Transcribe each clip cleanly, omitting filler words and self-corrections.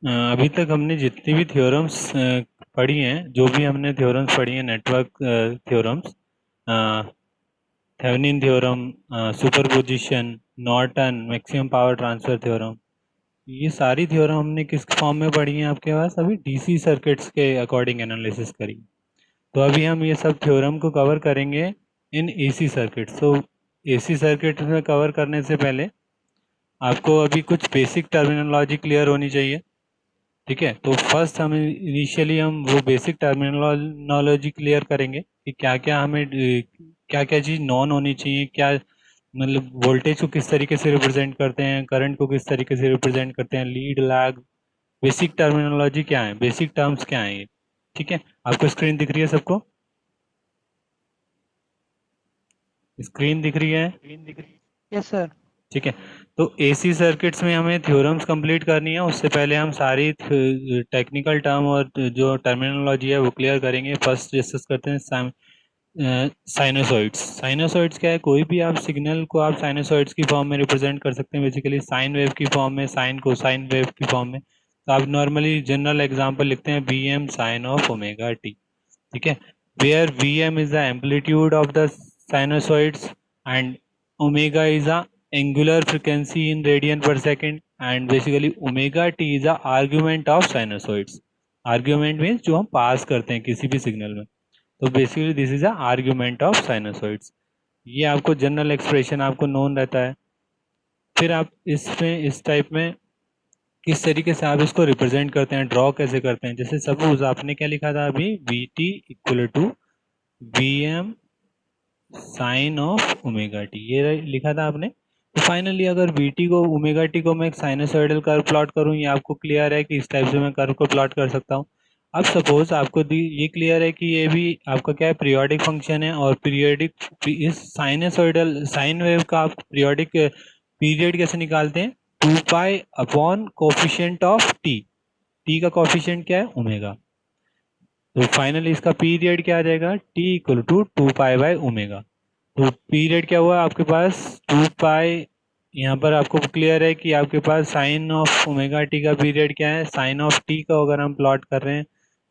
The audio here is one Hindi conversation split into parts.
अभी तक हमने जितनी भी थ्योरम्स पढ़ी हैं, जो भी हमने थ्योरम्स पढ़ी हैं, network theorems, Thevenin theorem, superposition, Norton, maximum power transfer theorem, ये सारी थ्योरम हमने किस फॉर्म में पढ़ी हैं आपके पास? अभी डीसी सर्किट्स के अकॉर्डिंग एनालिसिस करी। तो अभी हम ये सब थ्योरम को कवर करेंगे इन एसी सर्किट्स। तो एसी सर्किट में कवर करने से पहले आपको अभी कुछ बेसिक टर्मिनोलॉजी क्लियर होनी चाहिए। ठीक है, तो फर्स्ट हम इनिशियली हम वो बेसिक टर्मिनोलॉजी क्लियर करेंगे कि क्या क्या हमें क्या क्या चीज़ नॉन होनी चाहिए, क्या मतलब वोल्टेज को किस तरीके से रिप्रेजेंट करते हैं, करंट को किस तरीके से रिप्रेजेंट करते हैं, लीड लैग, बेसिक टर्मिनोलॉजी क्या है, बेसिक टर्म्स क्या है ये। ठीक है, आपको स्क्रीन दिख रही है सबको? स्क्रीन दिख रही है? Yes sir. ठीक है, तो एसी सर्किट्स में हमें थ्योरम्स कंप्लीट करनी है। उससे पहले हम सारी टेक्निकल टर्म और जो टर्मिनोलॉजी है वो क्लियर करेंगे। फर्स्ट डिस्कस करते हैं साइनोसॉइड्स। साइनोसॉइड्स क्या है? कोई भी आप सिग्नल को आप साइनोसॉइड्स की फॉर्म में रिप्रेजेंट कर सकते हैं, बेसिकली साइन वेव की फॉर्म में, साइन कोसाइन वेव की फॉर्म में। तो आप नॉर्मली जनरल एग्जांपल लिखते हैं V M sine of omega T. ठीक है, where V M is the amplitude of the sinusoids and omega is a angular frequency in radian per second, and basically omega t is a argument of sinusoids. Argument means जो हम पास करते हैं किसी भी सिग्नल में। तो basically this is a argument of sinusoids. ये आपको जनरल एक्सप्रेशन आपको नोन रहता है। फिर आप इसमें इस टाइप में किस तरीके से आप इसको रिप्रेजेंट करते हैं, ड्रॉ कैसे करते हैं। जैसे सपोज आपने क्या लिखा था अभी, V T equal to V M sine of omega T, ये लिखा था आपने। तो फाइनली अगर वी टी को, ओमेगा टी को मैं एक साइनोसॉइडल कर्व प्लॉट करूं, ये आपको क्लियर है कि इस टाइप से मैं कर्व को प्लॉट कर सकता हूं। अब सपोज आपको ये क्लियर है कि ये भी आपका क्या है, पीरियोडिक फंक्शन है, और पीरियोडिक इस साइनोसॉइडल साइन वेव का आप पीरियोडिक पीरियड कैसे निकालते हैं? 2 pi upon coefficient of T. T का कोफिशिएंट क्या है? ओमेगा। तो फाइनली इसका पीरियड क्या आ जाएगा? T equal to 2 pi by omega. तो पीरियड क्या हुआ आपके पास? 2 पाई। यहाँ पर आपको क्लियर है कि आपके पास साइन ऑफ ओमेगा टी का पीरियड क्या है, साइन ऑफ टी का अगर हम प्लॉट कर रहे हैं,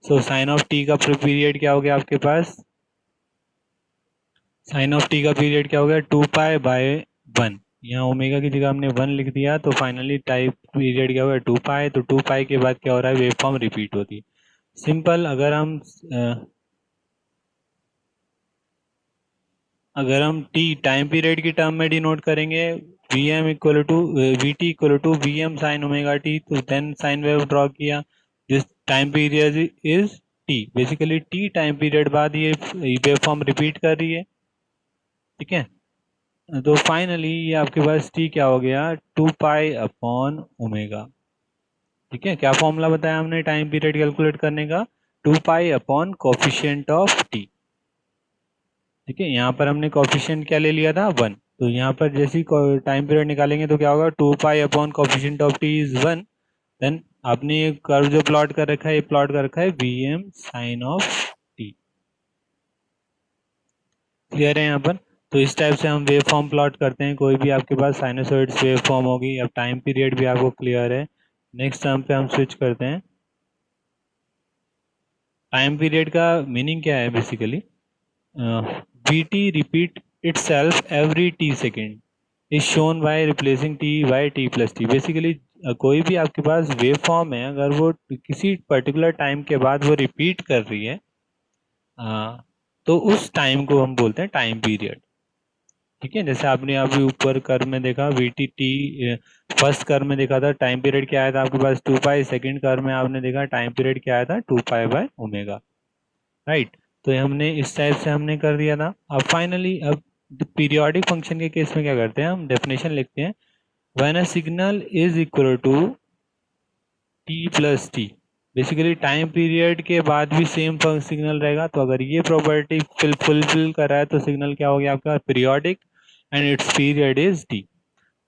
सो साइन ऑफ टी का पीरियड क्या हो गया आपके पास? साइन ऑफ टी का पीरियड क्या हो गया? 2 पाई बाय 1। यहाँ ओमेगा की जगह हमने 1 लिख दिया, तो फाइनली टाइप पीरियड क्या हो गया? 2 पाई। तो 2 पाई के बाद क्या हो रहा है? वेव फॉर्म रिपीट होती है। सिंपल। अगर हम टी टाइम पीरियड की टर्म में डिनोट करेंगे, V M equal to V T equal to V M sine omega T, तो देन साइन वेव ड्रॉ किया। This time period is T. Basically T time period बाद ये वेव फॉर्म रिपीट कर रही है। ठीक है, तो फाइनली ये आपके पास टी क्या हो गया? 2 पाई अपॉन ओमेगा। ठीक है, क्या फॉर्मूला बताया हमने टाइम पीरियड कैलकुलेट करने का? 2 pi upon coefficient of T. ठीक है, यहाँ पर हमने कोफिशिएंट क्या ले लिया था? 1। तो यहाँ पर जैसे ही टाइम पीरियड निकालेंगे तो क्या होगा? 2 pi upon coefficient of T is 1। Then आपने ये कर्व जो प्लॉट कर रखा है, ये प्लॉट कर रखा है V M sine of T. Clear है यहाँ पर? तो इस टाइप से हम वेव फॉर्म प्लॉट करते हैं। कोई भी आपके पास साइनोसॉइड्स वेव फॉर्म होगी। अब टाइम पीरियड भी आपको क्लियर है। नेक्स्ट टर्म पे हम स्विच करते हैं। टाइम पीरियड का मीनिंग क्या है? Basically V T repeat itself every T second is shown by replacing T by T plus T. Basically कोई भी आपके पास वेव फॉर्म है, अगर वो किसी पर्टिकुलर टाइम के बाद वो रिपीट कर रही है, तो उस टाइम को हम बोलते हैं टाइम पीरियड। ठीक है, जैसे आपने अभी ऊपर कर्व में देखा we T T, first curve में देखा था टाइम पीरियड क्या आया था आपके पास? 2 पाई। सेकेंड कर्व में आपने देखा टाइम पीरियड क्या आया था? 2 पाई बाय ओमेगा। राइट, तो ये हमने इस टाइप से हमने कर दिया था। अब फाइनली अब पीरियोडिक फंक्शन के केस में क्या करते हैं, हम डेफिनेशन लिखते हैं when a signal is equal to T plus T. Basically time period के बाद भी सेम सिग्नल रहेगा। तो अगर ये प्रॉपर्टी फुलफिल कर रहा है तो सिग्नल क्या हो गया आपका? Periodic, and it's period is T.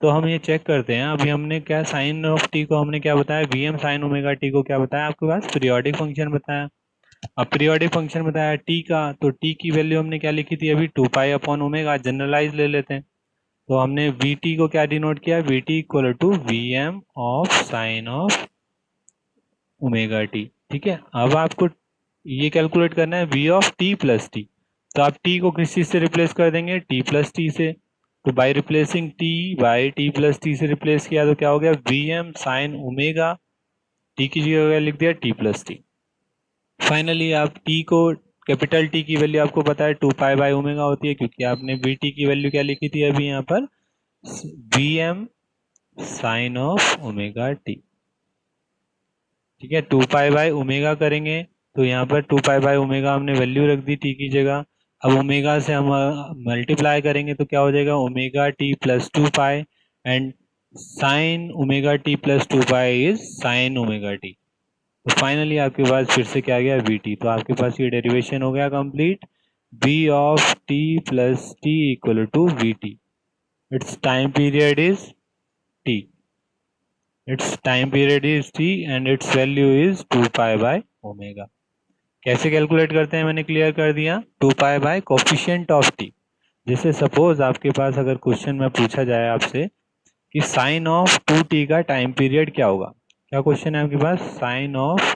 तो हम ये चेक करते हैं। अभी हमने क्या साइन ऑफ टी को हमने क्या बताया? V M sine omega T को क्या बताया आपके पास? पीरियोडिक फंक्शन बताया। अब पीरियोडिक फंक्शन बताया टी का, तो टी की वैल्यू हमने क्या लिखी थी अभी? 2 पाई अपॉन ओमेगा। जनरलाइज ले लेते हैं। तो हमने वी टी को क्या डिनोट किया? V T equal to V M of sine of omega T. ठीक है, अब आपको ये कैलकुलेट करना है V of T plus T. तो आप टी को किस चीज से रिप्लेस कर देंगे, टी प्लस टी से। तो by replacing T by T plus T से रिप्लेस किया तो क्या हो गया, V M sine omega, T की जगह लिख दिया टी प्लस टी। फाइनली आप टी को, कैपिटल टी की वैल्यू आपको पता है 2 पाई बाय ओमेगा होती है, क्योंकि आपने वी टी की वैल्यू क्या लिखी थी अभी यहाँ पर, V M sine of omega T. ठीक है, 2 पाई बाय ओमेगा करेंगे तो यहाँ पर 2 पाई बाय ओमेगा हमने वैल्यू रख दी टी की जगह। अब ओमेगा से हम मल्टीप्लाई करेंगे तो क्या हो जाएगा, omega T plus 2 pi, and sign omega T plus 2 pi is sine omega T. तो फाइनली आपके पास फिर से क्या आ गया, वी टी। तो आपके पास ये डेरिवेशन हो गया complete, V of T plus T equal to V T. Its time period is T, its time period is T and its value is 2 pi by omega. कैसे कैलकुलेट करते हैं मैंने क्लियर कर दिया, 2 pi by coefficient of T. जैसे सपोज आपके पास अगर क्वेश्चन में पूछा जाए आपसे कि साइन ऑफ 2t का टाइम पीरियड क्या होगा, क्या क्वेश्चन है आपके पास, साइन ऑफ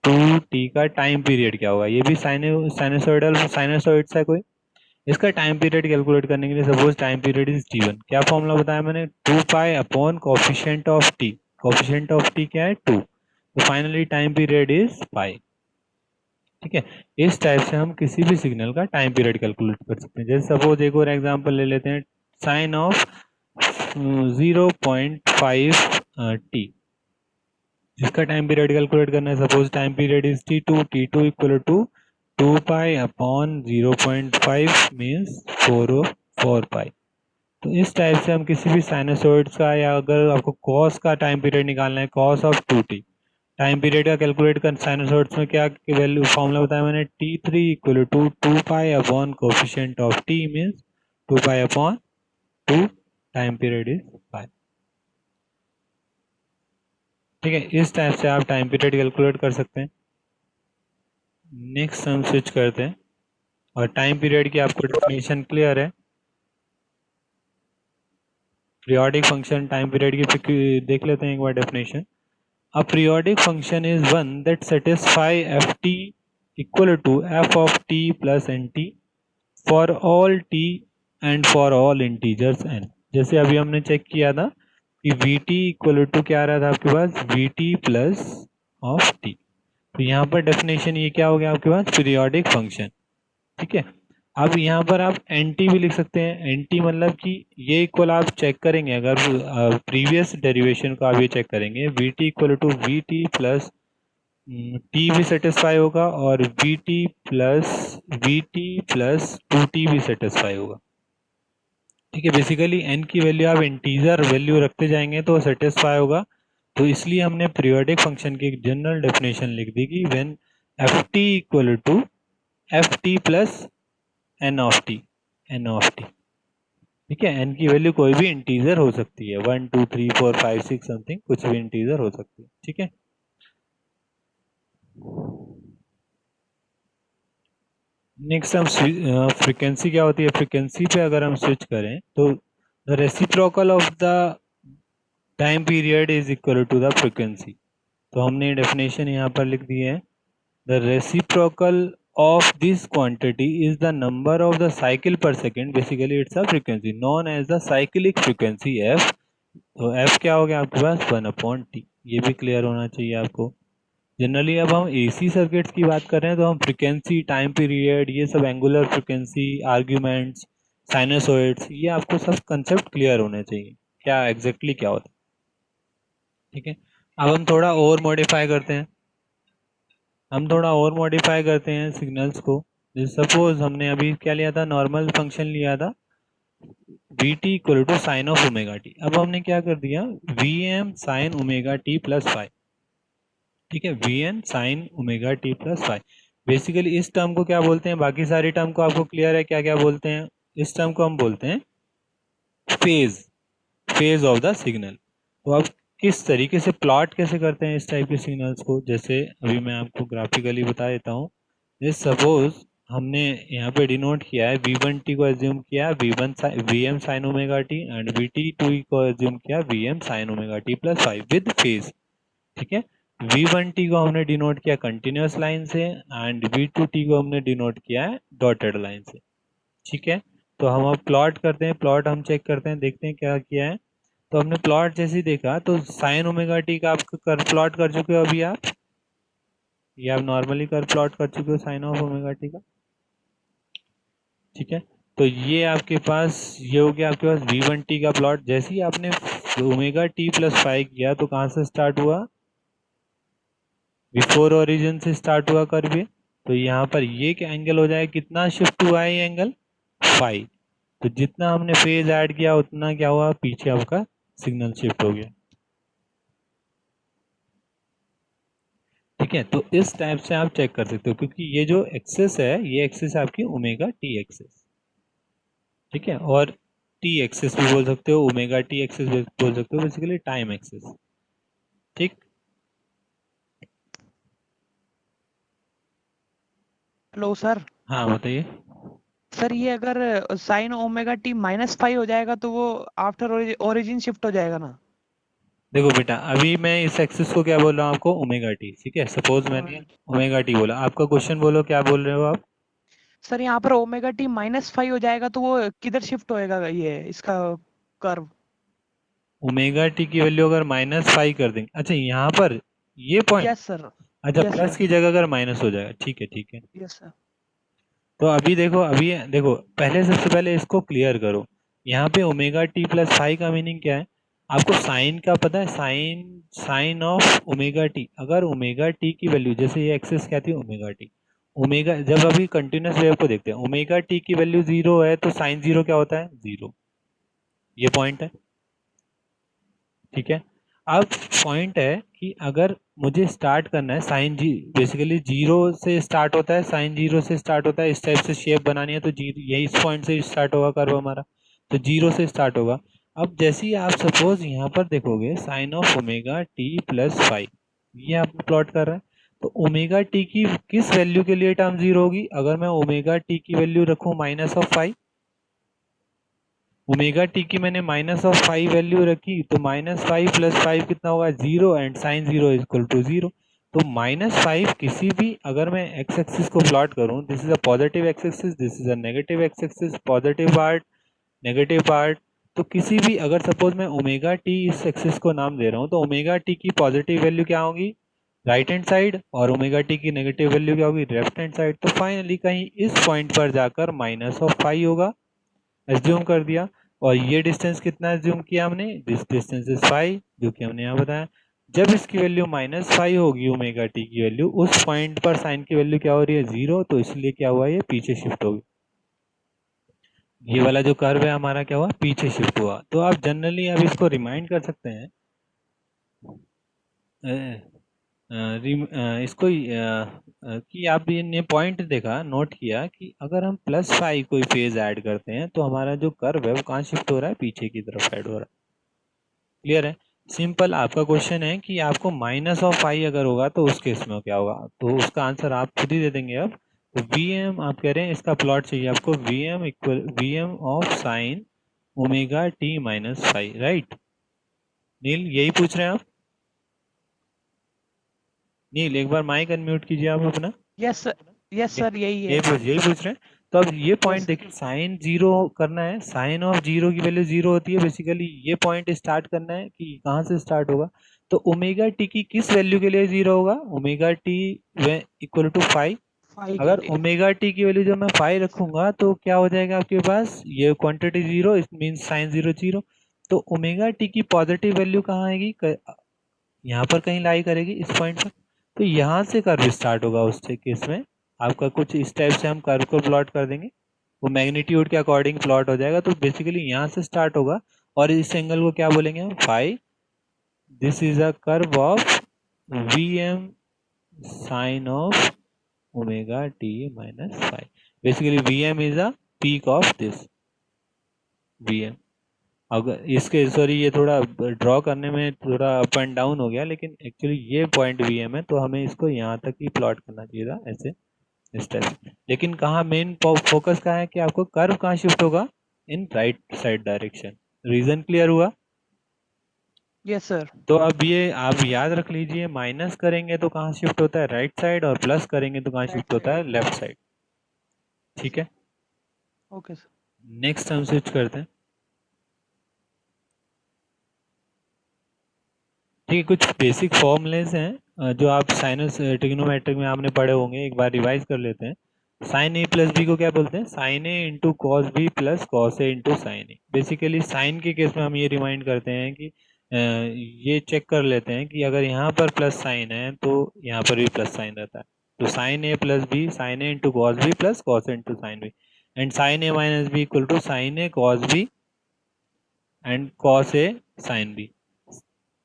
2t का टाइम पीरियड क्या होगा। ये भी साइनसोइडल साइनसोइड्स है कोई, इसका टाइम पीरियड कैलकुलेट करने के लिए suppose time period is t1, क्या फॉर्मूला बताया मैंने, 2 pi upon coefficient of t। Coefficient of t क्या है, 2। तो finally time period is pi. ठीक है, इस टाइप से हम किसी भी सिग्नल का टाइम पीरियड कैलकुलेट कर सकते हैं। जैसे सपोज एक और एग्जांपल ले लेते हैं, साइन ऑफ 0.5 टी, इसका टाइम पीरियड कैलकुलेट करना है। Suppose time period is T to equal to 2 pi upon 0.5 means 4 pi. तो इस टाइप से हम किसी भी साइनसॉइड्स का, या अगर आपको कॉस का टाइम पीरियड निकालना है, cos of 2t, time period का कैलकुलेट कर साइनसॉइड्स में क्या वैल्यू फॉर्मूला बताया मैंने, t3 equal to 2 pi upon coefficient of t means 2 pi upon 2, time period is pi. ठीक है, इस टाइप से आप टाइम पीरियड कैलकुलेट कर सकते हैं। नेक्स्ट हम स्विच करते हैं, और टाइम पीरियड की आपको डेफिनेशन क्लियर है। पीरियोडिक फंक्शन टाइम पीरियड की देख लेते हैं एक बार definition. A periodic function is one that satisfy ft equal to f of t plus nt for all t and for all integers n। जैसे अभी हमने चेक किया था कि vt इक्वल टू क्या आ रहा था आपके पास, vt प्लस ऑफ t। तो यहाँ पर डेफिनेशन ये क्या हो गया आपके पास, पीरियोडिक फंक्शन। ठीक है, अब यहाँ पर आप एन टी भी लिख सकते हैं। एन टी मतलब कि ये इक्वल आप चेक करेंगे, अगर प्रीवियस डेरिवेशन को आप ये चेक करेंगे, V T equal to V T plus T भी सेटिस्फाई होगा, और वी टी प्लस 2t भी सेटिस्फाई होगा। ठीक है, बेसिकली एन की वैल्यू आप इंटीजर वैल्यू रखते जाएंगे तो सेटिस्फाई होगा। तो इसलिए हमने पीरियोडिक फंक्शन की एक जनरल डेफिनेशन लिख दी कि when F T equal to F T plus N of T, N of T. ठीक है, एन की वैल्यू कोई भी इंटीजर हो सकती है, 1 2 3 4 5 6 समथिंग, कुछ भी इंटीजर हो सकती है। ठीक है, नेक्स्ट हम फ्रीक्वेंसी क्या होती है। फ्रीक्वेंसी पे अगर हम स्विच करें तो the reciprocal of the time period is equal to the frequency. तो हमने डेफिनेशन यहाँ पर लिख दी है, the reciprocal of this quantity is the number of the cycle per second, basically it's a frequency known as the cyclic frequency f। तो f क्या हो गया आपके पास, 1/t। ये भी क्लियर होना चाहिए आपको। जनरली अब हम एसी सर्किट्स की बात कर रहे हैं तो हम फ्रीक्वेंसी, टाइम पीरियड, ये सब एंगुलर फ्रीक्वेंसी, आर्ग्यूमेंट्स, साइनसोइड्स, ये आपको सब कंसेप्ट क्लियर होने चाहिए, क्या एग्जैक्टली क्या होता है। ठीक है, अब हम थोड़ा और मॉडिफाई करते हैं, सिग्नल्स को। जैसे सपोज हमने अभी क्या लिया था, नॉर्मल फंक्शन लिया था V T equal to sine of omega T. अब हमने क्या कर दिया, V M sine omega T plus five. ठीक है, V N sine omega T plus five. Basically इस टर्म को क्या बोलते हैं, बाकी सारी टर्म को आपको क्लियर है क्या क्या बोलते हैं, इस टर्म को हम बोलते हैं phase, phase of the signal. तो अब किस तरीके से प्लॉट कैसे करते हैं इस टाइप के सिग्नल्स को, जैसे अभी मैं आपको ग्राफिकली बता देता हूँ। जैसे सपोज हमने यहाँ पे डिनोट किया है v1t को एज्यूम किया V M sine omega T, and v2 को एज्यूम किया V M sine omega T plus five with phase. ठीक है, V1t को हमने डिनोट किया कंटिन्यूस लाइन से एंड V2t को हमने डिनोट किया है डॉटेड लाइन से। ठीक है, तो हम अब प्लॉट करते हैं, प्लॉट हम चेक करते हैं, देखते हैं क्या किया है। तो हमने प्लॉट जैसे ही देखा तो साइन ओमेगा टी का आप कर प्लॉट कर चुके हो अभी आप, ये आप नॉर्मली कर प्लॉट कर चुके हो साइन ऑफ ओमेगा टी का। ठीक है, तो ये आपके पास ये हो गया आपके पास V1t का प्लॉट। जैसे ही आपने ओमेगा टी प्लस फाइव किया तो कहाँ से स्टार्ट हुआ, बिफोर ओरिजिन से स्टार्ट हुआ कर्व ये। तो यहाँ पर ये क्या एंगल हो जाएगा, कितना शिफ्ट हुआ है ये एंगल, फाइव। तो जितना हमने फेज ऐड किया उतना क्या हुआ, पीछे आपका सिग्नल शिफ्ट हो गया। ठीक है, तो इस टाइप से आप चेक कर सकते हो, क्योंकि ये जो एक्सेस है ये एक्सेस है आपकी ओमेगा टी एक्सेस। ठीक है, और टी एक्सेस भी बोल सकते हो, ओमेगा टी एक्सेस भी बोल सकते हो, बेसिकली टाइम एक्सेस। ठीक, हेलो सर। हाँ बताइए। सर ये अगर साइन ओमेगा टी -5 हो जाएगा तो वो आफ्टर ओरिजिन शिफ्ट हो जाएगा ना? देखो बेटा, अभी मैं इस एक्सिस को क्या बोल रहा हूँ आपको, ओमेगा टी। ठीक है, सपोज मैंने ओमेगा टी बोला, आपका क्वेश्चन बोलो क्या बोल रहे हो आप। सर यहाँ पर ओमेगा टी -5 हो जाएगा तो वो किधर शिफ्ट होएगा ये इसका कर्व? ओमेगा टी की वैल्यू अगर -5 कर देंगे, अच्छा यहाँ पर ये पॉइंट, यस सर। अच्छा यस प्लस सर। की जगह अगर माइनस हो जाएगा, ठीक है ठीक है। Yes sir. तो अभी देखो, अभी देखो पहले, सबसे पहले इसको क्लियर करो। यहाँ पे ओमेगा टी प्लस फाइव का मीनिंग क्या है, आपको साइन का पता है, sine sine of omega T. अगर ओमेगा टी की वैल्यू, जैसे ये एक्सेस क्या थी ओमेगा टी, ओमेगा जब अभी कंटिन्यूस वेव को देखते हैं, ओमेगा टी की वैल्यू जीरो है तो साइन जीरो क्या होता है, जीरो। ये पॉइंट है। ठीक है, अब पॉइंट है कि अगर मुझे स्टार्ट करना है साइन जी, बेसिकली जीरो से स्टार्ट होता है, साइन जीरो से स्टार्ट होता है, इस टाइप से शेप बनानी है तो जीरो यही इस पॉइंट से स्टार्ट होगा कर्व हमारा, तो जीरो से स्टार्ट होगा। अब जैसे ही आप सपोज यहाँ पर देखोगे sine of omega T plus five, ये आप प्लॉट कर रहे हैं, तो ओमेगा टी की किस वैल्यू के लिए टर्म जीरो होगी, अगर मैं ओमेगा टी की वैल्यू रखूँ -5, ओमेगा टी की मैंने -5 वैल्यू रखी, तो -5 प्लस 5 कितना होगा, zero, and sine zero is equal to zero. तो -5 किसी भी, अगर मैं एक्स एक्सिस को प्लॉट करूं, this is a positive X axis, this is a negative X axis, positive part negative part. तो किसी भी, अगर सपोज मैं ओमेगा टी इस एक्सिस को नाम दे रहा हूँ, तो ओमेगा टी की पॉजिटिव वैल्यू क्या होगी, राइट हैंड साइड, और ओमेगा टी की नेगेटिव वैल्यू क्या होगी, लेफ्ट हैंड साइड। तो फाइनली कहीं इस पॉइंट पर जाकर -5 होगा, एज्यूम कर दिया। और ये डिस्टेंस कितना एज्यूम किया हमने, दिस डिस्टेंस इज 5, जो कि हमने यहाँ बताया। जब इसकी वैल्यू -5 होगी ओमेगा टी की वैल्यू, उस पॉइंट पर साइन की वैल्यू क्या हो रही है, जीरो, तो इसलिए क्या हुआ, ये पीछे शिफ्ट होगी। ये वाला जो कर्व है हमारा क्या हुआ, पीछे शिफ्ट हुआ। तो आप जनरली अब इसको रिमाइंड कर सकते हैं, अ, इसको कि आप ये पॉइंट देखा, नोट किया कि अगर हम +5 कोई फेज ऐड करते हैं तो हमारा जो कर्व है वो कहाँ शिफ्ट हो रहा है, पीछे की तरफ ऐड हो रहा है। क्लियर है, सिंपल। आपका क्वेश्चन है कि आपको -5 अगर होगा तो उस केस में क्या होगा, तो उसका आंसर आप खुद ही दे देंगे अब। तो वी एम आप कह रहे हैं, इसका प्लॉट चाहिए आपको, V M equal V M of sine omega T -5, right. Neel यही पूछ रहे हैं आप, नील एक बार माइक अनम्यूट कीजिए आप अपना। Yes sir. यस सर, यही है। यही पूछ रहे हैं। तो अब ये पॉइंट यस। देखिए, साइन जीरो करना है, साइन ऑफ जीरो की वैल्यू जीरो होती है, बेसिकली ये पॉइंट स्टार्ट करना है कि कहाँ से स्टार्ट होगा। तो ओमेगा टी की किस वैल्यू के लिए जीरो होगा, ओमेगा टी इक्वल टू 5। 5 के अगर लिए। ओमेगा टी की वैल्यू जब मैं 5 रखूंगा तो क्या हो जाएगा आपके पास, ये quantity zero, it means sine zero zero. तो ओमेगा टी की पॉजिटिव वैल्यू कहाँ आएगी, यहाँ पर कहीं लाई करेगी, इस पॉइंट पर। तो यहाँ से कर्व स्टार्ट होगा उस केस में, आपका कुछ इस टाइप से हम कर्व को प्लॉट कर देंगे, वो मैग्नीट्यूड के अकॉर्डिंग प्लॉट हो जाएगा। तो बेसिकली यहाँ से स्टार्ट होगा, और इस एंगल को क्या बोलेंगे हम, phi. This is a curve of V M sine of omega T -5। Basically V M is a peak of this V M. अगर इसके, सॉरी ये थोड़ा ड्रॉ करने में थोड़ा अप एंड डाउन हो गया, लेकिन एक्चुअली ये पॉइंट वी एम है, तो हमें इसको यहाँ तक ही प्लॉट करना चाहिए था ऐसे, इस टाइप से। लेकिन कहाँ मेन फोकस कहाँ है कि आपको कर्व कहाँ शिफ्ट होगा, in right side direction. Reason clear हुआ। Yes sir. तो अब ये आप याद रख लीजिए, माइनस करेंगे तो कहाँ शिफ्ट होता है, राइट साइड, और प्लस करेंगे तो कहाँ शिफ्ट होता है, लेफ्ट साइड। ठीक है, ओके सर। नेक्स्ट हम स्विच करते हैं। ठीक है, कुछ बेसिक फॉर्मूलेज हैं जो आप साइनस ट्रिग्नोमेट्रिक में आपने पढ़े होंगे, एक बार रिवाइज कर लेते हैं। साइन ए प्लस बी को क्या बोलते हैं, sine A into cos B plus cos A into sine A. Basically sine के केस में हम ये रिमाइंड करते हैं कि ये चेक कर लेते हैं कि अगर यहाँ पर प्लस साइन है तो यहाँ पर भी प्लस साइन रहता है। तो sine A plus B, sine A into cos B plus cos A into sine B, and sine A minus B equal to sine A cos B and cos A sine B.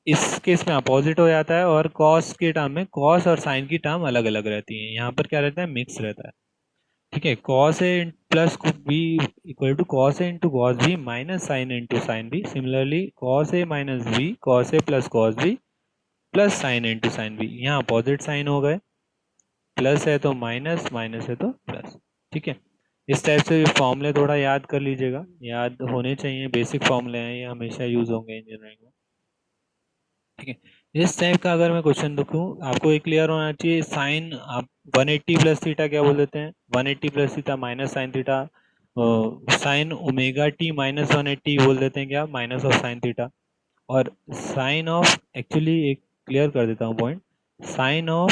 इस केस में अपोजिट हो जाता है, और कॉस के टर्म में कॉस और साइन की टर्म अलग अलग रहती है, यहाँ पर क्या रहता है, मिक्स रहता है। ठीक है, cos A plus B equal to cos A into cos B minus sine into sine B. Similarly cos A minus B, cos A plus cos B plus sine into sine B. यहाँ अपोजिट साइन हो गए, प्लस है तो माइनस, माइनस है तो प्लस। ठीक है, इस टाइप से फॉर्मूले थोड़ा याद कर लीजिएगा, याद होने चाहिए, बेसिक फॉर्मूले हैं ये, हमेशा यूज होंगे इंजीनियरिंग में। ठीक है, इस टाइप का अगर मैं क्वेश्चन देखूं, आपको एक क्लियर होना चाहिए, साइन आप 180 प्लस थीटा क्या बोल देते हैं, 180 plus theta minus sine theta. Sine omega T minus 180 बोल देते हैं क्या, माइनस ऑफ साइन थीटा। और साइन ऑफ, एक्चुअली एक क्लियर कर देता हूँ point, sine of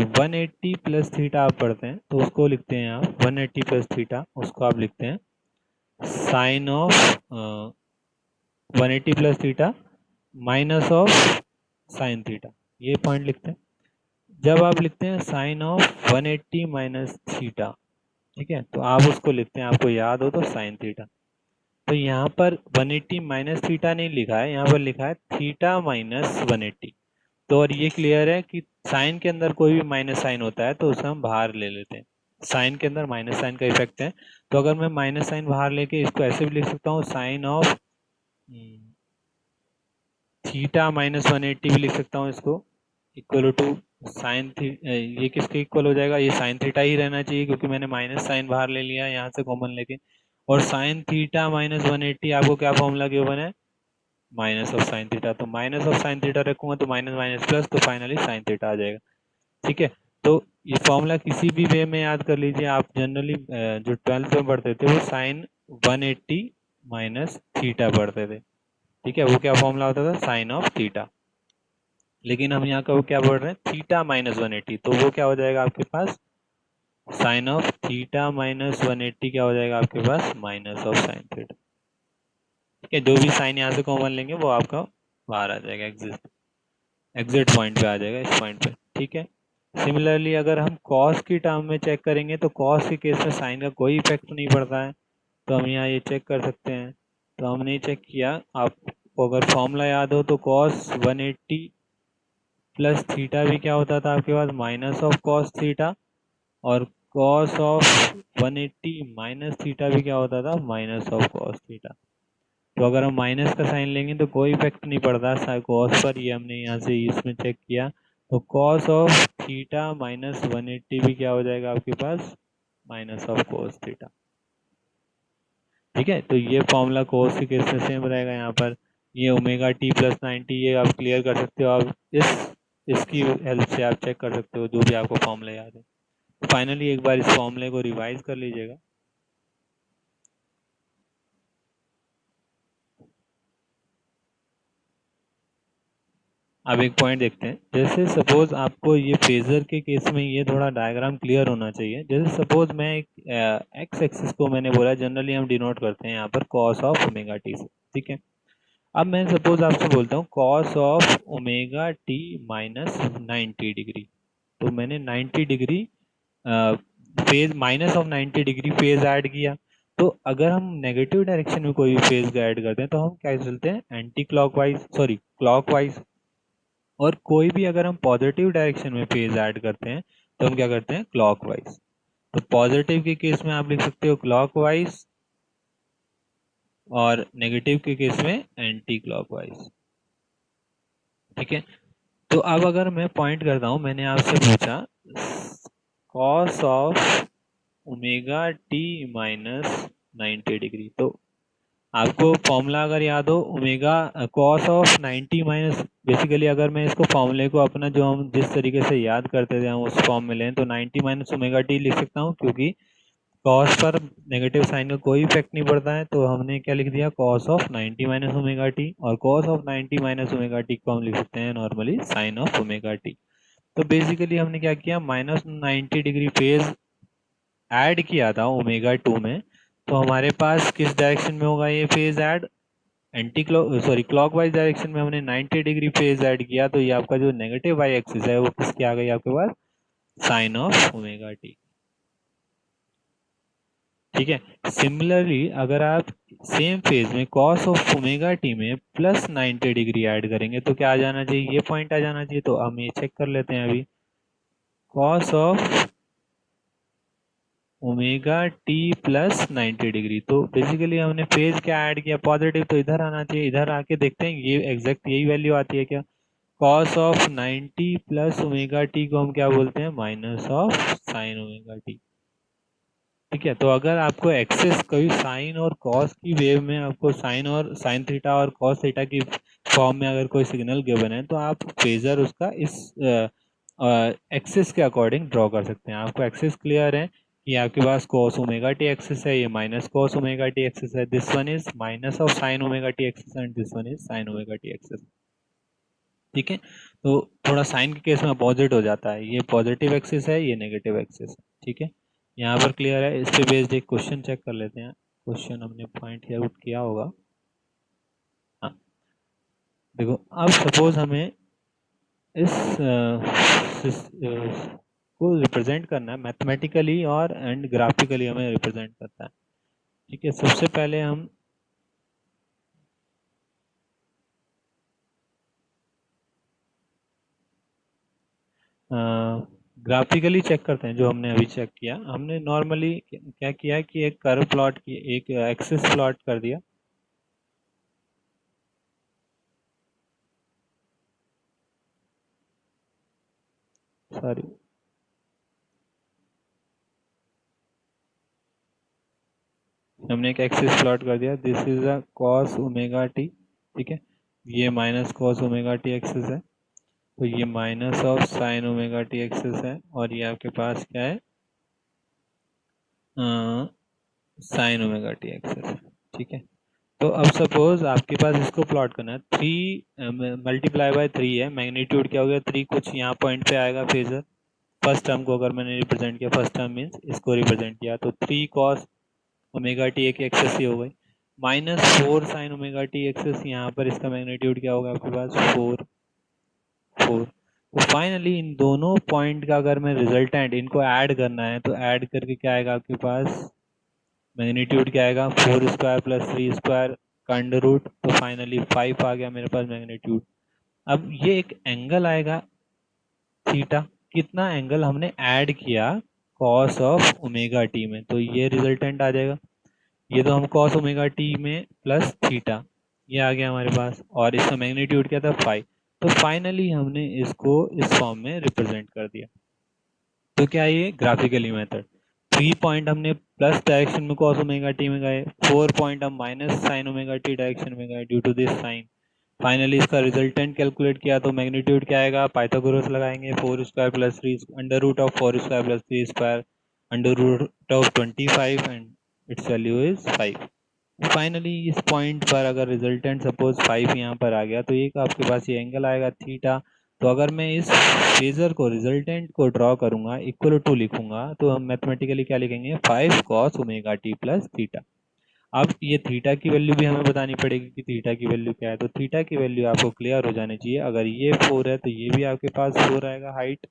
180 plus theta आप पढ़ते हैं तो उसको लिखते हैं आप 180 प्लस थीटा, उसको आप लिखते हैं sine of 180 plus theta minus of sine theta, ये पॉइंट लिखते हैं। जब आप लिखते हैं साइन ऑफ 180 माइनस थीटा, ठीक है, तो आप उसको लिखते हैं, आपको याद हो तो साइन थीटा। तो यहाँ पर 180 माइनस थीटा नहीं लिखा है, यहाँ पर लिखा है थीटा माइनस 180। तो और ये क्लियर है कि साइन के अंदर कोई भी माइनस साइन होता है तो उसे हम बाहर ले लेते हैं, साइन के अंदर माइनस साइन का इफेक्ट है। तो अगर मैं माइनस साइन बाहर लेके इसको ऐसे भी लिख सकता हूँ, साइन ऑफ थीटा माइनस 180 भी लिख सकता हूँ इसको, इक्वल टू साइन थी, ये किसके इक्वल हो जाएगा, ये साइन थीटा ही रहना चाहिए क्योंकि मैंने माइनस साइन बाहर ले लिया यहाँ से कॉमन लेके। और साइन थीटा माइनस 180 आपको क्या फॉर्मूला गिवन है, माइनस ऑफ साइन थीटा। तो माइनस ऑफ साइन थीटा रखूंगा तो माइनस माइनस प्लस, तो फाइनली साइन थीटा आ जाएगा। ठीक है, तो ये फॉर्मूला किसी भी वे में याद कर लीजिए आप, जनरली जो 12th में पढ़ते थे वो साइन 180 माइनस थीटा पढ़ते थे। ठीक है, वो क्या फॉर्मूला होता था, साइन ऑफ थीटा। लेकिन हम यहाँ का वो क्या बोल रहे हैं, थीटा माइनस 180, तो वो क्या हो जाएगा आपके पास, साइन ऑफ थीटा माइनस 180 क्या हो जाएगा आपके पास, माइनस ऑफ साइन थीटा। ठीक है, जो भी साइन यहाँ से कॉमन लेंगे वो आपका बाहर आ जाएगा, एग्जिट पॉइंट पे आ जाएगा, इस पॉइंट पे। ठीक है, सिमिलरली अगर हम कॉस की टर्म में चेक करेंगे तो कॉस के केस में साइन का कोई इफेक्ट नहीं पड़ता है, तो हम यहाँ ये चेक कर सकते हैं। तो हमने चेक किया, आपको अगर फॉर्मूला याद हो तो कॉस 180 प्लस थीटा भी क्या होता था आपके पास, माइनस ऑफ कॉस थीटा, और कॉस ऑफ 180 माइनस थीटा भी क्या होता था, माइनस ऑफ कॉस थीटा। तो अगर हम माइनस का साइन लेंगे तो कोई इफेक्ट नहीं पड़ता कॉस पर, ये हमने यहाँ से इसमें चेक किया। तो कॉस ऑफ थीटा माइनस 180 भी क्या हो जाएगा आपके पास, माइनस ऑफ कॉस थीटा। ठीक है, तो ये फॉर्मूला कॉस के केस में सेम रहेगा यहाँ पर। ये ओमेगा टी प्लस 90 ये आप क्लियर कर सकते हो, आप इसकी हेल्प से आप चेक कर सकते हो जो भी आपको फॉर्मूला याद है। फाइनली एक बार इस फॉर्मूले को रिवाइज कर लीजिएगा। अब एक पॉइंट देखते हैं, जैसे सपोज आपको ये फेजर के केस में ये थोड़ा डायग्राम क्लियर होना चाहिए। जैसे सपोज मैं एक एक्स एक्सिस को मैंने बोला, जनरली हम डिनोट करते हैं यहाँ पर कॉस ऑफ ओमेगा टी से। ठीक है, अब मैं सपोज आपसे बोलता हूँ cos of omega T minus 90 degree, तो मैंने 90 degree phase minus of 90 degree phase add किया। तो अगर हम नेगेटिव डायरेक्शन में कोई फेज ऐड करते हैं तो हम क्या चलते हैं, एंटी क्लॉकवाइज, सॉरी क्लॉकवाइज। और कोई भी अगर हम पॉजिटिव डायरेक्शन में फेज ऐड करते हैं तो हम क्या करते हैं, क्लॉकवाइज। तो पॉजिटिव के केस में आप लिख सकते हो क्लॉकवाइज, और नेगेटिव के केस में एंटी क्लॉकवाइज। ठीक है, तो अब अगर मैं पॉइंट करता हूं, मैंने आपसे पूछा cos of omega T minus 90 degree, तो आपको फॉर्मूला अगर याद हो omega cos of 90 minus, basically अगर मैं इसको फॉर्मूले को अपना जो हम जिस तरीके से याद करते थे हम उस फॉर्म में लें तो 90 माइनस ओमेगा टी लिख सकता हूँ, क्योंकि कॉस पर नेगेटिव साइन का कोई इफेक्ट नहीं पड़ता है, तो हमने क्या लिख दिया cos of 90 minus omega t, और cos of 90 minus omega T को हम लिख सकते हैं normally sine of omega T. तो बेसिकली हमने क्या किया, माइनस 90 डिग्री फेज ऐड किया था ओमेगा 2 में, तो हमारे पास किस डायरेक्शन में होगा ये phase add, anti clockwise direction में हमने 90 डिग्री फेज ऐड किया, तो ये आपका जो नेगेटिव वाई एक्सिस है वो किसकी आ गई आपके पास, साइन ऑफ ओमेगा टी। ठीक है, सिमिलरली अगर आप सेम फेज में कॉस ऑफ ओमेगा टी में प्लस 90 डिग्री ऐड करेंगे तो क्या आ जाना चाहिए, ये पॉइंट आ जाना चाहिए। तो हम ये चेक कर लेते हैं अभी, cos of omega T plus 90 degree, तो बेसिकली हमने फेज क्या ऐड किया पॉजिटिव, तो इधर आना चाहिए, इधर आके देखते हैं ये एग्जैक्ट यही वैल्यू आती है क्या, cos of 90 plus omega T को हम क्या बोलते हैं, minus of sine omega T. ठीक है, तो अगर आपको एक्सेस कोई साइन और कॉस की वेव में आपको साइन थीटा और कॉस थीटा की फॉर्म में अगर कोई सिग्नल गिवन है तो आप फेजर उसका इस एक्सिस के अकॉर्डिंग ड्रॉ कर सकते हैं। आपको एक्सिस क्लियर है, ये आपके पास cos ओमेगा टी एक्सिस है, ये minus cos omega t axis है, this one is minus of sine omega t axis and this one is sine omega t axis. ठीक है, तो थोड़ा साइन के केस में अपोजिट हो जाता है, ये पॉजिटिव एक्सिस है, ये नेगेटिव एक्सिस है। ठीक है, यहाँ पर क्लियर है। इस पे बेस्ड एक क्वेश्चन चेक कर लेते हैं, क्वेश्चन हमने पॉइंट आउट किया होगा। हाँ देखो, अब सपोज हमें को रिप्रेजेंट करना है मैथमेटिकली और एंड ग्राफिकली हमें रिप्रेजेंट करना है। ठीक है, सबसे पहले हम ग्राफिकली चेक करते हैं। जो हमने अभी चेक किया, हमने नॉर्मली क्या किया कि एक कर्व प्लॉट की एक एक्सिस प्लॉट कर दिया, सॉरी हमने एक एक्सिस प्लॉट कर दिया, this is a cos omega T. ठीक है, ये minus cos omega t axis है, तो ये minus of sine omega t axis है, और ये आपके पास क्या है, साइन ओमेगा टी एक्सिस है। ठीक है, तो अब सपोज आपके पास इसको प्लॉट करना है, 3 मल्टीप्लाई बाय 3 है, मैग्नीट्यूड क्या हो गया 3, कुछ यहाँ पॉइंट पे आएगा फेजर, फर्स्ट टर्म को अगर मैंने रिप्रेजेंट किया, फर्स्ट टर्म मीन्स इसको रिप्रेजेंट किया, तो 3 कॉस ओमेगा टी एक एक्सेस ही हो गई, minus 4 sine omega T axis, यहाँ पर इसका मैग्नीट्यूड क्या होगा आपके पास 4। तो फाइनली इन दोनों पॉइंट का अगर मैं रिजल्टेंट इनको ऐड करना है तो ऐड करके क्या आएगा आपके पास, मैग्नीट्यूड क्या आएगा 4 स्क्वायर प्लस 3 स्क्वायर का अंडर रूट, तो फाइनली 5 आ गया मेरे पास मैग्नीट्यूड। अब ये एक एंगल आएगा थीटा, कितना एंगल हमने ऐड किया कॉस ऑफ ओमेगा टी में, तो ये रिजल्टेंट आ जाएगा, ये तो हम कॉस ओमेगा टी में प्लस थीटा, ये आ गया हमारे पास, और इसका मैग्नीट्यूड क्या था 5। तो फाइनली हमने इसको इस फॉर्म में रिप्रेजेंट कर दिया। तो क्या ये ग्राफिकली मेथड, 3 पॉइंट हमने प्लस डायरेक्शन में cos ओमेगा टी में गए, 4 पॉइंट हम minus sine omega T direction में गए due to this sine, finally इसका रिजल्टेंट कैलकुलेट किया तो मैग्नीट्यूड क्या आएगा, पाइथागोरस लगाएंगे, 4 square plus 3 under root of 4 square plus 3 square under root of 25 and its value is 5। Finally इस पॉइंट पर अगर रिजल्टेंट सपोज 5 यहाँ पर आ गया तो एक आपके पास ये एंगल आएगा थीटा। तो अगर मैं इस फेजर को रिजल्टेंट को ड्रॉ करूंगा, इक्वल टू लिखूंगा, तो हम मैथमेटिकली क्या लिखेंगे 5 cos omega T plus theta. अब ये थीटा की वैल्यू भी हमें बतानी पड़ेगी कि थीटा की वैल्यू क्या है, तो थीटा की वैल्यू आपको क्लियर हो जानी चाहिए, अगर ये 4 है तो ये भी आपके पास 4 आएगा हाइट।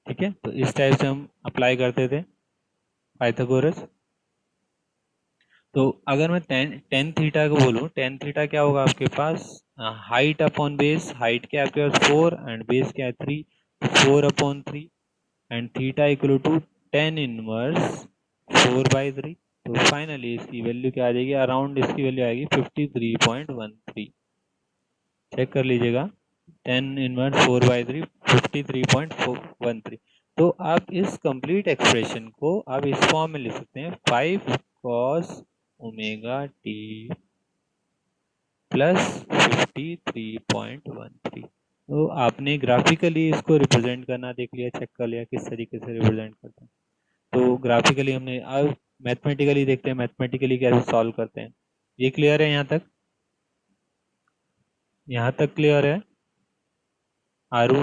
ठीक है, तो इस टाइप से हम अप्लाई करते थे पाइथागोरस। तो अगर मैं टेन थीटा को बोलूँ, टेन थीटा क्या होगा आपके पास, हाइट अपॉन बेस, हाइट क्या है आपके पास 4 एंड बेस क्या है 3, 4/3 and theta equal to tan inverse 4/3। तो फाइनली इसकी वैल्यू क्या आ जाएगी, अराउंड इसकी वैल्यू आएगी 53.13। चेक कर लीजिएगा, 10 इनवर्स 4/3 53.13। तो आप इस कंप्लीट एक्सप्रेशन को आप इस फॉर्म में लिख सकते हैं, 5 cos ओमेगा टी प्लस 53.13। तो आपने ग्राफिकली इसको रिप्रेजेंट करना देख लिया, चेक कर लिया किस तरीके से रिप्रेजेंट करते हैं। तो ग्राफिकली हमने, अब मैथमेटिकली देखते हैं मैथमेटिकली कैसे सॉल्व करते हैं। ये क्लियर है यहाँ तक? यहाँ तक क्लियर है आरू?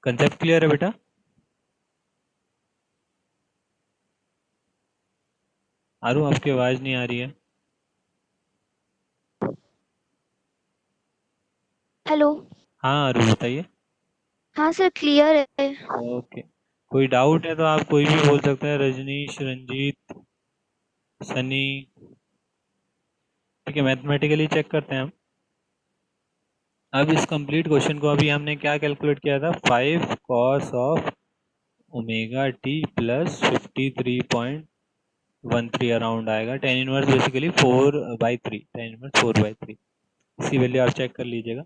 कंसेप्ट क्लियर है बेटा? आरू आपकी आवाज नहीं आ रही है। हेलो। हाँ आरू बताइए। हाँ सर, क्लियर है। ओके, कोई डाउट है तो आप कोई भी बोल सकते हैं, रजनीश, रंजीत, सनी। ठीक है, मैथमेटिकली चेक करते हैं हम। अब इस कंप्लीट क्वेश्चन को अभी हमने क्या कैलकुलेट किया था, 5 cos of omega T plus 53.13 around आएगा। Tan inverse basically 4/3, tan inverse 4/3, इसी वैल्यू आप चेक कर लीजिएगा।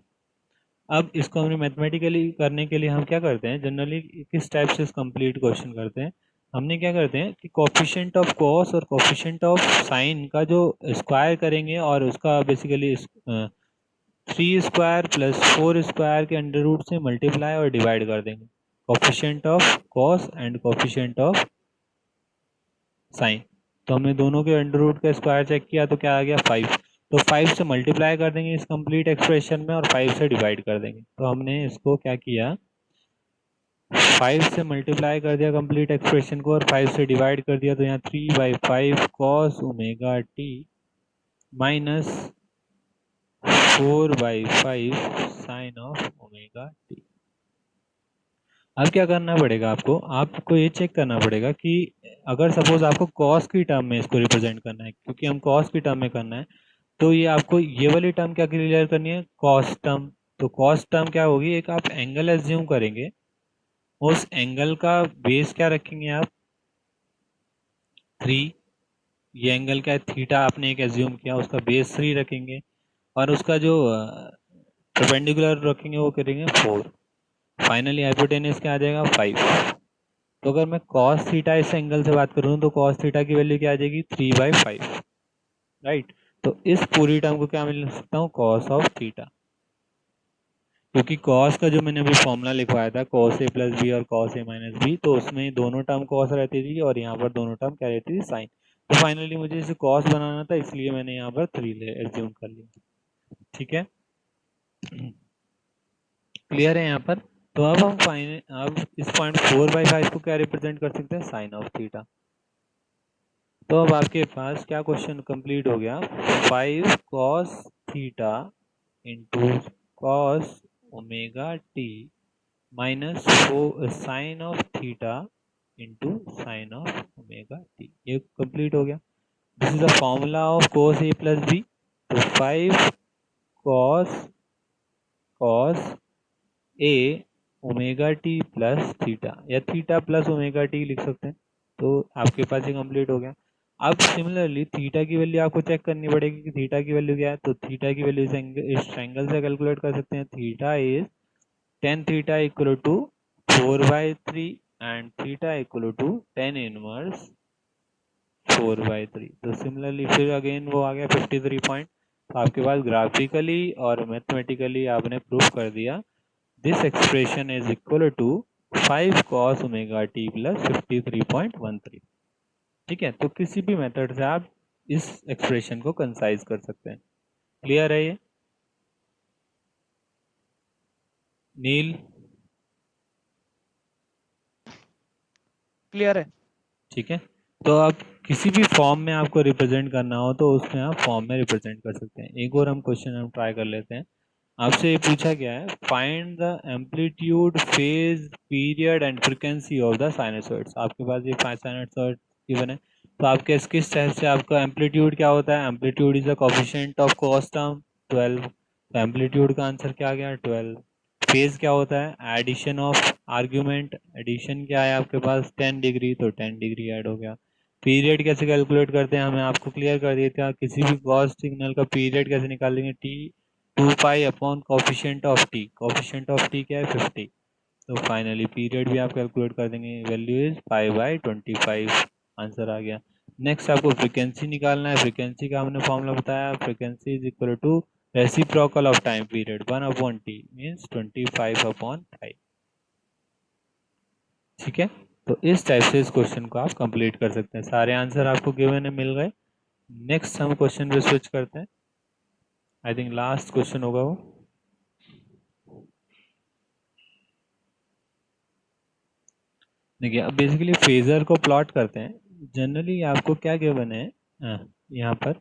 अब इसको हमने मैथमेटिकली करने के लिए हम क्या करते हैं, जनरली किस टाइप से इस कंप्लीट क्वेश्चन करते हैं, हमने क्या करते हैं कि कोफिशिएंट ऑफ कॉस और कोफिशिएंट ऑफ साइन का जो स्क्वायर करेंगे और उसका बेसिकली 3 स्क्वायर प्लस 4 स्क्वायर के अंडर रूट से मल्टीप्लाई और डिवाइड कर देंगे, coefficient of cos and coefficient of sine. तो हमने दोनों के अंडर रूट का स्क्वायर चेक किया तो क्या आ गया 5। तो 5 से मल्टीप्लाई कर देंगे इस कंप्लीट एक्सप्रेशन में और 5 से डिवाइड कर देंगे। तो हमने इसको क्या किया, 5 से मल्टीप्लाई कर दिया कंप्लीट एक्सप्रेशन को और 5 से डिवाइड कर दिया। तो यहाँ 3/5 cos omega T minus 4/5 sine of omega T. अब क्या करना पड़ेगा आपको ये चेक करना पड़ेगा कि अगर सपोज आपको कॉस की टर्म में इसको रिप्रेजेंट करना है, क्योंकि हम कॉस की टर्म में करना है, तो ये आपको ये वाली टर्म क्या क्लियर करनी है, कॉस टर्म। तो कॉस टर्म क्या होगी, एक आप एंगल एज्यूम करेंगे, उस एंगल का बेस क्या रखेंगे आप 3, ये एंगल क्या है थीटा आपने एक एज्यूम किया, उसका बेस 3 रखेंगे और उसका जो परपेंडिकुलर रखेंगे वो करेंगे 4, फाइनली हाइपोटेनस क्या आ जाएगा 5। तो अगर मैं cos थीटा इस एंगल से बात करूँ तो cos थीटा की वैल्यू क्या आ जाएगी 3/5, राइट। तो इस पूरी टर्म को क्या मिल सकता हूँ, cos ऑफ थीटा, क्योंकि cos का जो मैंने अभी फॉर्मूला लिखवाया था cos a प्लस बी और cos a माइनस बी, तो उसमें दोनों टर्म cos रहती थी और यहाँ पर दोनों टर्म क्या रहती थी साइन। तो फाइनली मुझे इसे cos बनाना था, इसलिए मैंने यहाँ पर 3 एज्यूम कर लिया। ठीक है, क्लियर है यहाँ पर? तो अब हम अब इस पॉइंट 4/5 को क्या रिप्रेजेंट कर सकते हैं, साइन ऑफ थीटा। तो अब आपके पास क्या क्वेश्चन कंप्लीट हो गया, 5 cos theta into cos omega T minus sine of theta into sine of omega T, ये कंप्लीट हो गया। This is the formula of cos a plus B. तो 5 cos a omega T plus theta, या थीटा प्लस ओमेगा टी लिख सकते हैं। तो आपके पास ये कंप्लीट हो गया। अब सिमिलरली थीटा की वैल्यू आपको चेक करनी पड़ेगी कि थीटा की वैल्यू क्या है। तो थीटा की वैल्यू इस ट्रायंगल से कैलकुलेट कर सकते हैं। Theta is tan theta equal to 4/3 and theta equal to tan inverse 4/3। तो सिमिलरली फिर अगेन वो आ गया 53 पॉइंट। तो आपके पास ग्राफिकली और मैथमेटिकली आपने प्रूव कर दिया this expression is equal to 5 cos omega T plus 53.13। ठीक है, तो किसी भी मेथड से आप इस एक्सप्रेशन को कंसाइज कर सकते हैं। क्लियर है ये? नील क्लियर है। ठीक है, तो अब किसी भी फॉर्म में आपको रिप्रेजेंट करना हो तो उसमें आप फॉर्म में रिप्रेजेंट कर सकते हैं। एक और हम क्वेश्चन हम ट्राई कर लेते हैं। आपसे ये पूछा गया है, find the amplitude, phase, period and frequency of the sinusoids. आपके पास ये 5 साइनसॉइड गिवन है, तो आपके किस टाइप से आपका एम्पलीट्यूड क्या होता है, amplitude is the coefficient of cos term 12। तो एम्पलीट्यूड का आंसर क्या आ गया 12। फेज क्या होता है, एडिशन ऑफ आर्ग्यूमेंट, एडिशन क्या है आपके पास 10 डिग्री, तो 10 डिग्री ऐड हो गया। पीरियड कैसे कैलकुलेट करते हैं, हमें आपको क्लियर कर दिया था, किसी भी गॉस सिग्नल का पीरियड कैसे निकालेंगे, T 2 pi upon coefficient of T. Coefficient of T क्या है 50। तो फाइनली पीरियड भी आप कैलकुलेट कर देंगे, वैल्यू इज 5/25। आंसर आ गया। नेक्स्ट आपको फ्रीक्वेंसी निकालना है। फ्रीक्वेंसी का हमने फॉर्मूला बताया, frequency is equal to reciprocal of time period 1/t means 25/5। ठीक है, तो इस टाइप से इस क्वेश्चन को आप कंप्लीट कर सकते हैं। सारे आंसर आपको गिवन है, मिल गए। नेक्स्ट हम क्वेश्चन पे स्विच करते हैं। आई थिंक लास्ट क्वेश्चन होगा वो। देखिए, अब बेसिकली फेजर को प्लॉट करते हैं। जनरली आपको क्या गिवन है, यहाँ पर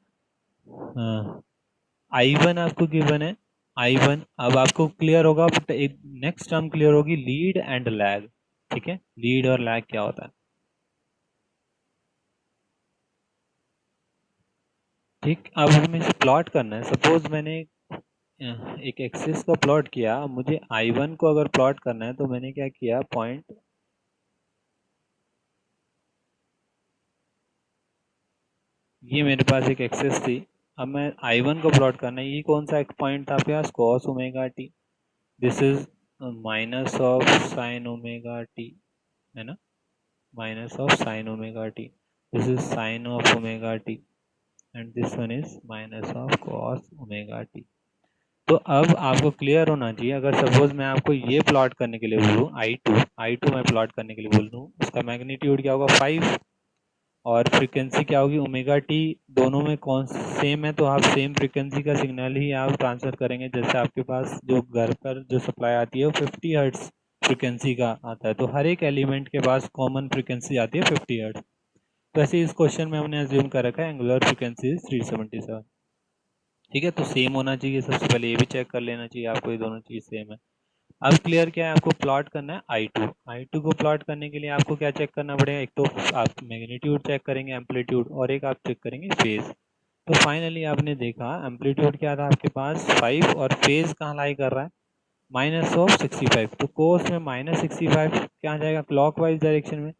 I1 आपको गिवन है। I1 अब आपको क्लियर होगा, बट एक नेक्स्ट टर्म क्लियर होगी, लीड एंड लैग। ठीक है, लीड और लैग क्या होता है। ठीक, अब हमें इसे प्लॉट करना है। सपोज मैंने एक एक्सिस को प्लॉट किया, मुझे I1 को अगर प्लॉट करना है तो मैंने क्या किया, पॉइंट ये मेरे पास एक एक्सिस थी। अब मैं I1 को प्लॉट करना है, ये कौन सा एक पॉइंट था आपके पास, cos omega t. This is minus of sine omega t, है ना, minus of sine omega t. This is sine of omega T and this one is minus of cos omega T. तो अब आपको क्लियर होना चाहिए, अगर सपोज मैं आपको ये प्लॉट करने के लिए बोलूँ, I2 मैं प्लॉट करने के लिए बोल दूँ, उसका मैग्नीट्यूड क्या होगा 5 और फ्रीक्वेंसी क्या होगी ओमेगा टी। दोनों में कौन सेम है तो आप सेम फ्रीक्वेंसी का सिग्नल ही आप ट्रांसफर करेंगे। जैसे आपके पास जो घर पर जो सप्लाई आती है वो 50 हर्ट्ज फ्रीक्वेंसी का आता है, तो हर एक एलिमेंट के पास कॉमन फ्रीक्वेंसी आती है 50 हर्ट्ज। तो ऐसे इस क्वेश्चन में हमने अज्यूम कर रखा है एंगुलर फ्रीक्वेंसी 377। ठीक है, तो सेम होना चाहिए। सबसे पहले ये भी चेक कर लेना चाहिए आपको, ये दोनों चीज सेम है। अब क्लियर क्या है, आपको प्लॉट करना है I2 को प्लॉट करने के लिए आपको क्या चेक करना पड़ेगा, एक तो आप मैग्नीट्यूड चेक करेंगे, एम्पलीट्यूड, और एक आप चेक करेंगे फेज। तो फाइनली आपने देखा एम्पलीट्यूड क्या था आपके पास 5 और फेज कहाँ लाई कर रहा है -65। तो कोस में -65 क्या आ जाएगा क्लॉकवाइज डायरेक्शन में।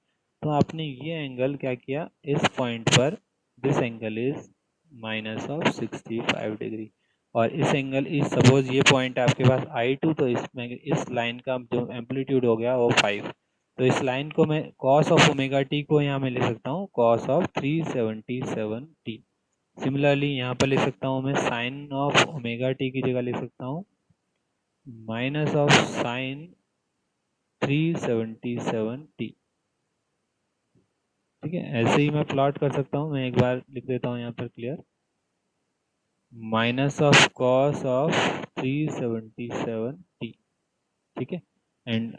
तो आपने ये एंगल क्या किया, इस पॉइंट पर दिस एंगल इज -65 डिग्री, और इस एंगल इस सपोज ये पॉइंट है आपके पास I2, तो इसमें इस लाइन का जो एम्पलीट्यूड हो गया वो 5। तो इस लाइन को मैं कॉस ऑफ ओमेगा टी को यहाँ में लिख सकता हूँ कॉस ऑफ 377t। सिमिलरली यहाँ पर लिख सकता हूँ मैं साइन ऑफ ओमेगा टी की जगह लिख सकता हूँ माइनस ऑफ साइन 377t। ठीक है, ऐसे ही मैं प्लॉट कर सकता हूँ। मैं एक बार लिख देता हूँ यहाँ पर clear, minus of cos of 377t। ठीक है, एंड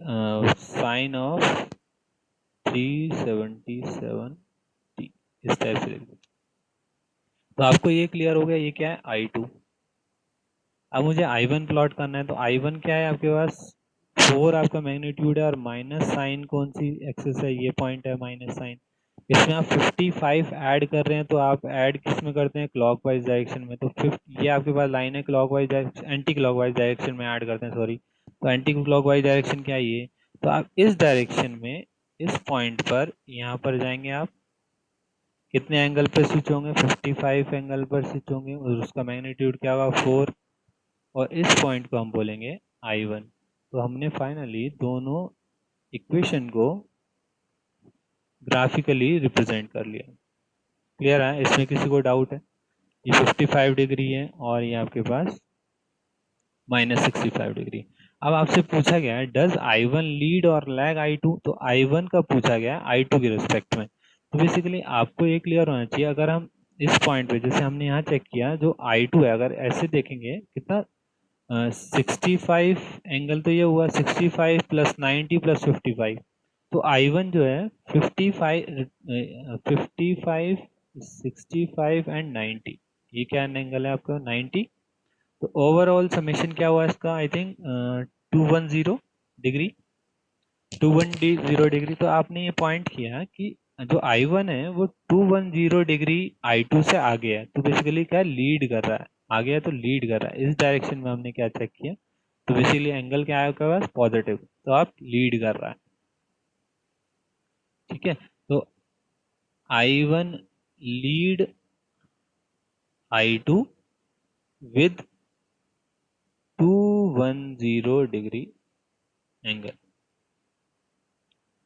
साइन ऑफ 377t, इस टाइप से लिख दो। तो आपको ये क्लियर हो गया, ये क्या है I2। अब मुझे I1 प्लॉट करना है, तो I1 क्या है आपके पास 4 आपका मैग्नीट्यूड है, और माइनस साइन कौन सी एक्सिस है, ये पॉइंट है माइनस साइन। इसमें आप 55 ऐड कर रहे हैं, तो आप ऐड किस में करते हैं क्लॉकवाइज डायरेक्शन में। तो ये आपके पास लाइन है clockwise direction, anti clockwise direction में ऐड करते हैं, सॉरी। तो एंटी क्लॉकवाइज डायरेक्शन क्या है ये, तो आप इस डायरेक्शन में इस पॉइंट पर यहाँ पर जाएंगे, आप कितने एंगल पर स्विच होंगे 55 एंगल पर स्विच होंगे, और उसका मैग्नीट्यूड क्या होगा 4, और इस पॉइंट को हम बोलेंगे I1। तो हमने फाइनली दोनों इक्वेशन को ग्राफिकली रिप्रेजेंट कर लिया। क्लियर है, इसमें किसी को डाउट है। ये 55 डिग्री है और ये आपके पास -65 डिग्री। अब आपसे पूछा गया है डज I1 लीड और लैग I2। तो I1 का पूछा गया है I2 के रिस्पेक्ट में। तो बेसिकली आपको ये क्लियर होना चाहिए, अगर हम इस पॉइंट पे जैसे हमने यहाँ चेक किया, जो I2 है अगर ऐसे देखेंगे कितना 65 एंगल, तो ये हुआ 65 + 90 + 55। तो I1 जो है 55 65 एंड 90, ये क्या एंगल है आपका 90। तो ओवरऑल समेशन क्या हुआ इसका, आई थिंक 210 डिग्री, 210 डिग्री। तो आपने ये पॉइंट किया कि जो I1 है वो 210 डिग्री I2 से आगे है, तो बेसिकली क्या लीड कर रहा है, आगे है तो लीड कर रहा है। इस डायरेक्शन में हमने क्या चेक किया, तो बेसिकली एंगल क्या है आपके पास पॉजिटिव, तो आप लीड कर रहा है। ठीक है, तो I1 lead I2 with 210 degree angle.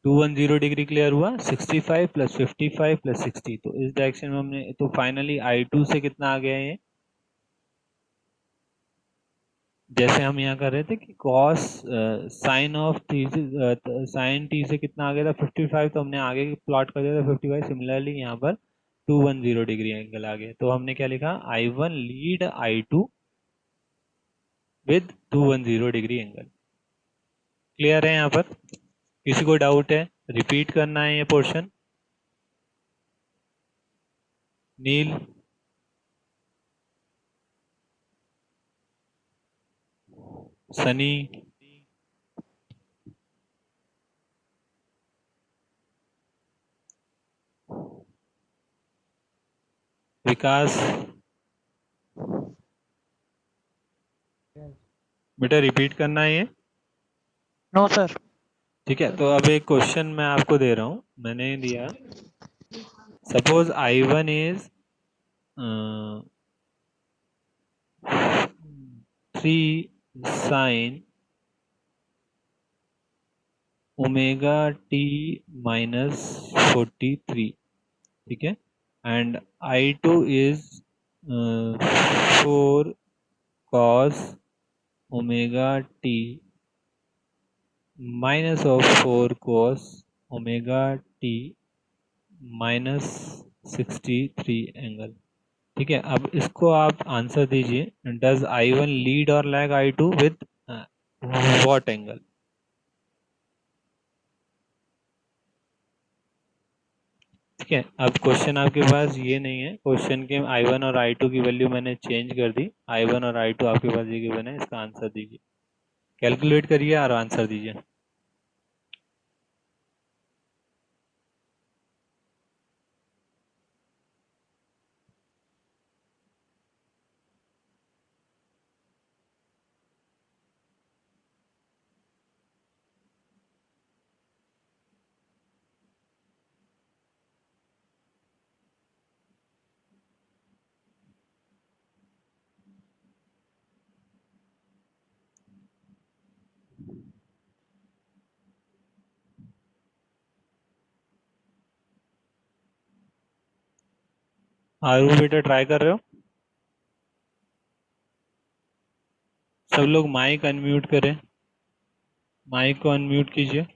210 degree clear हुआ, 65 प्लस 55 प्लस 60, तो इस डायरेक्शन में हमने, तो फाइनली I2 से कितना आ गया ये, जैसे हम यहाँ कर रहे थे कि कॉस साइन ऑफ टी से साइन टी से कितना आ गया था 55, तो हमने आगे प्लॉट कर दिया था 55। सिमिलरली यहाँ पर 210 डिग्री एंगल आ गया, तो हमने क्या लिखा, I1 lead I2 with 210 degree angle. Clear है? यहाँ पर किसी को डाउट है? रिपीट करना है ये पोर्शन? नील, सनी, विकास, बेटा रिपीट करना है ये? No sir. ठीक है, तो अब एक क्वेश्चन मैं आपको दे रहा हूँ, मैंने दिया, suppose I1 is 3 sign omega T minus 43, ठीक है, and I2 is 4 cos omega T minus of 4 cos omega T minus 63 angle. ठीक है, अब इसको आप आंसर दीजिए, डज I1 लीड और lag I2 with what angle? ठीक है, अब क्वेश्चन आपके पास ये नहीं है, क्वेश्चन के I1 और I2 की वैल्यू मैंने चेंज कर दी, I1 और I2 आपके पास ये गिवन है, इसका आंसर दीजिए, कैलकुलेट करिए और आंसर दीजिए। आरू बेटा ट्राई कर रहे हो? सब लोग माइक अनम्यूट करें, माइक को अनम्यूट कीजिए।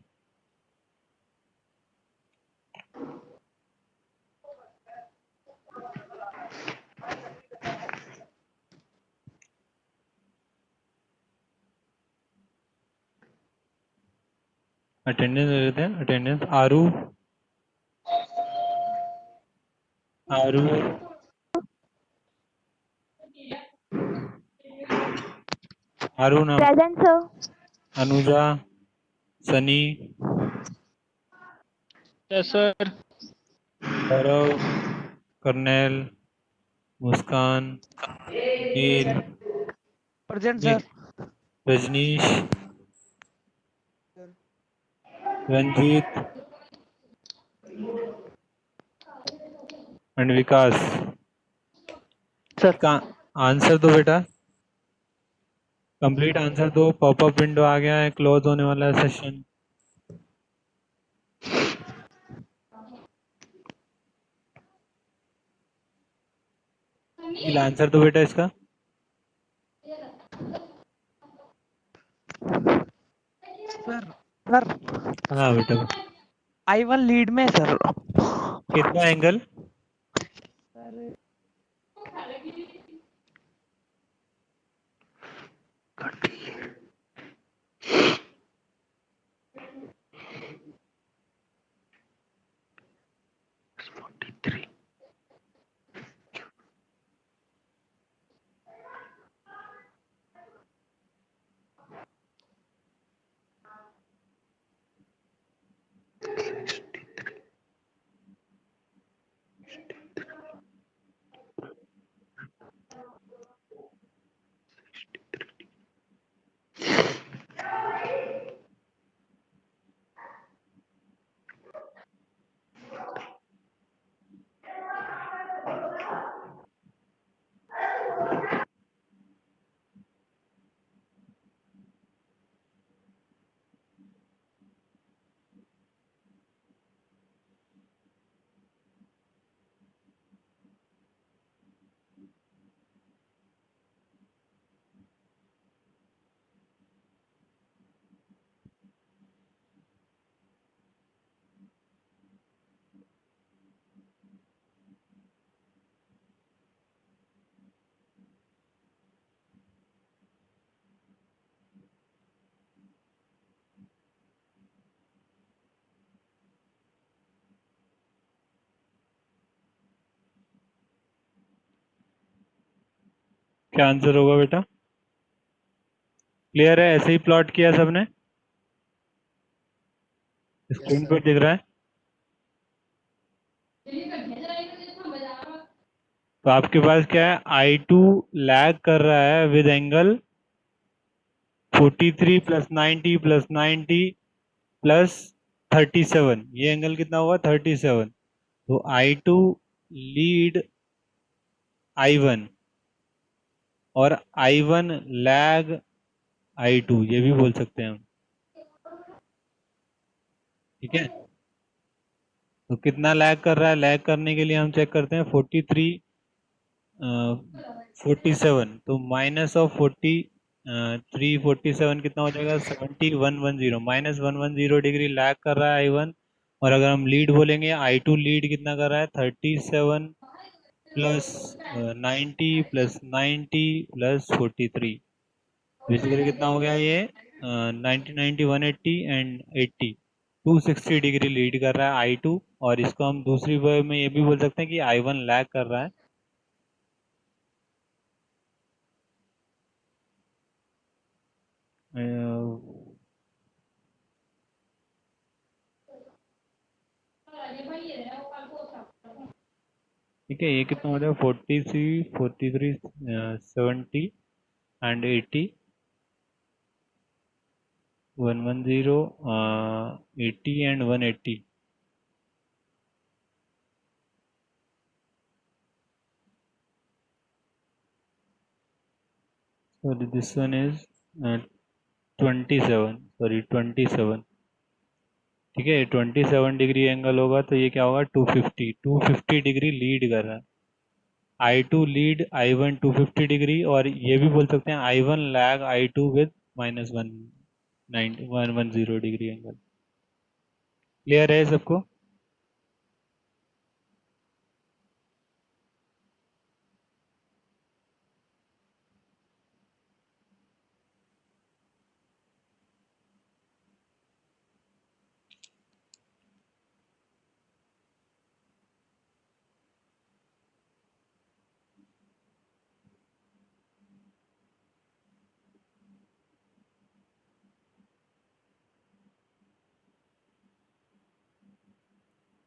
अटेंडेंस ले लेते हैं, अटेंडेंस। आरू, आरू, आरू नाम, Present, sir. Anuja, Sunny, yes sir. Gaurav, Karnail, Muskan, Neel, present Neel, sir. Rajneesh, Ranjeet and Vikas. Sir. का आंसर दो बेटा, कंप्लीट आंसर दो। पॉपअप विंडो आ गया है, क्लोज होने वाला है सेशन। नील आंसर दो बेटा इसका। सर सर हाँ बेटा, I1 लीड में सर। कितना एंगल? सर क्या आंसर होगा बेटा? क्लियर है? ऐसे ही प्लॉट किया सबने, स्क्रीन पर दिख रहा है? तो आपके पास क्या है, I2 लैग कर रहा है with angle 43 plus 90 plus 90 plus 37, ये एंगल कितना हुआ 37। तो I2 लीड I1 और I1 लैग I2, ये भी बोल सकते हैं हम, ठीक है। तो कितना लैग कर रहा है, लैग करने के लिए हम चेक करते हैं 43 47, तो माइनस ऑफ 47 कितना हो जाएगा 7110, माइनस 110 डिग्री लैग कर रहा है I1। और अगर हम लीड बोलेंगे I2 लीड कितना कर रहा है 37 प्लस 90 प्लस 90 प्लस 43, बेसिकली कितना हो गया ये 90 90 180 एंड 80, 260 डिग्री लीड कर रहा है I2। और इसको हम दूसरी वे में ये भी बोल सकते हैं कि I1 लैग कर रहा है। ठीक है, ये कितना हो जाएगा 43 70 and 80 110 80 and 180। So this one is 27, ठीक है। 27 डिग्री एंगल होगा तो ये क्या होगा 250 डिग्री लीड कर रहा है I2 लीड I1 250 डिग्री, और ये भी बोल सकते हैं I1 lag I2 with -110 degree angle. Clear है सबको?